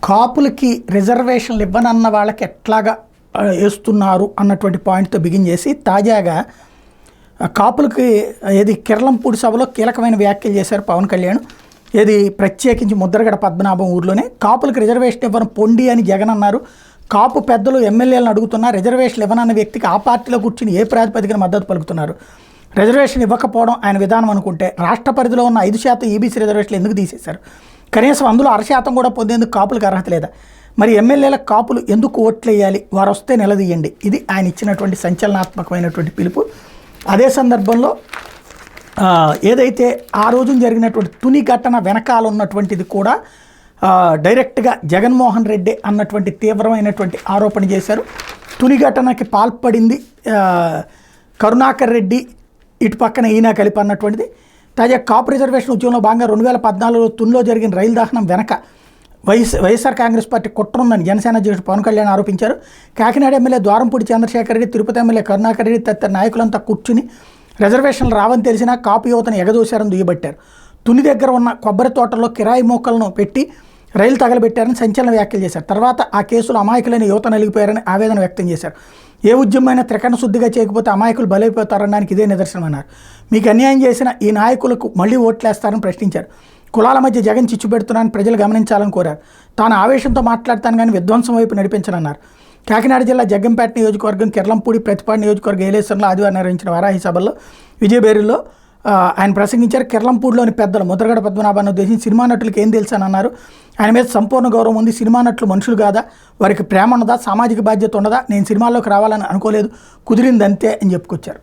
కాపులకి రిజర్వేషన్లు ఇవ్వనన్న వాళ్ళకి ఎట్లాగా వేస్తున్నారు అన్నటువంటి పాయింట్తో బిగిన్ చేసి తాజాగా కాపులకి ఏది కిర్లంపూడి సభలో కీలకమైన వ్యాఖ్యలు చేశారు పవన్ కళ్యాణ్. ఏది ప్రత్యేకించి ముద్రగడ పద్మనాభం ఊర్లోనే కాపులకు రిజర్వేషన్ ఇవ్వను పొండి అని జగన్ అన్నారు. కాపు పెద్దలు ఎమ్మెల్యేలను అడుగుతున్నా రిజర్వేషన్లు ఇవ్వనన్న వ్యక్తికి ఆ పార్టీలో కూర్చుని ఏ ప్రాతిపదికన మద్దతు పలుకుతున్నారు? రిజర్వేషన్ ఇవ్వకపోవడం ఆయన విధానం అనుకుంటే రాష్ట్ర పరిధిలో ఉన్న 5% ఈబీసీ రిజర్వేషన్లు ఎందుకు తీసేశారు? కనీసం అందులో 6% కూడా పొందేందుకు కాపులకు అర్హత లేదా? మరి ఎమ్మెల్యేలకు కాపులు ఎందుకు ఓట్లు వేయాలి? వారు వస్తే నిలదీయండి. ఇది ఆయన ఇచ్చినటువంటి సంచలనాత్మకమైనటువంటి పిలుపు. అదే సందర్భంలో ఏదైతే ఆ రోజున జరిగినటువంటి తుని ఘటన వెనకాల ఉన్నటువంటిది కూడా డైరెక్ట్గా జగన్మోహన్ రెడ్డి అన్నటువంటి తీవ్రమైనటువంటి ఆరోపణ చేశారు. తుని ఘటనకి పాల్పడింది కరుణాకర్ రెడ్డి, ఇటు పక్కన ఈయన కలిపి అన్నటువంటిది. తాజా కాపు రిజర్వేషన్ ఉద్యమంలో భాగంగా 2014లో తునిలో జరిగిన రైలు దహనం వెనక వైఎస్ఆర్ కాంగ్రెస్ పార్టీ కుట్ర ఉందని జనసేన అధ్యక్షుడు పవన్ కళ్యాణ్ ఆరోపించారు. కాకినాడ ఎమ్మెల్యే ద్వారంపూడి చంద్రశేఖర్ రెడ్డి, తిరుపతి ఎమ్మెల్యే కరుణాకర్ రెడ్డి తదితర నాయకులంతా కూర్చుని రిజర్వేషన్లు రావని తెలిసినా కాపు యువతను ఎగదోశారని దుయ్యబట్టారు. తుని దగ్గర ఉన్న కొబ్బరి తోటల్లో కిరాయి మోకలను పెట్టి రైలు తగలబెట్టారని సంచలన వ్యాఖ్యలు చేశారు. తర్వాత ఆ కేసులో అమాయకులైన యువత నలిగిపోయారని ఆవేదన వ్యక్తం చేశారు. ఏ ఉద్యమమైనా త్రికరణ శుద్ధిగా చేయకపోతే అమాయకులు బలైపోతారనడానికి ఇదే నిదర్శనమన్నారు. మీకు అన్యాయం చేసిన ఈ నాయకులకు మళ్లీ ఓట్లేస్తారని ప్రశ్నించారు. కులాల మధ్య జగన్ చిచ్చు పెడుతున్నారని ప్రజలు గమనించాలని కోరారు. తాను ఆవేశంతో మాట్లాడతాను కానీ విధ్వంసం వైపు నడిపించనన్నారు. కాకినాడ జిల్లా జగ్గంపేట నియోజకవర్గం కిర్లంపూడి ప్రతిపాడు నియోజకవర్గం ఏలేశ్వరంలో ఆదివారం నిర్వహించిన వారాహి సభల్లో విజయబేరులో ఆయన ప్రసంగించారు. కిర్లంపూడిలోని పెద్దలు ముద్రగడ పద్మనాభాన్ని ఉద్దేశించి సినిమా నటులకు ఏం తెలుసు అని అన్నారు. ఆయన మీద సంపూర్ణ గౌరవం ఉంది. సినిమా నటులు మనుషులు కాదా? వారికి ప్రేమ ఉన్నదా? సామాజిక బాధ్యత ఉండదా? నేను సినిమాల్లోకి రావాలని అనుకోలేదు, కుదిరిందంతే అని చెప్పుకొచ్చారు.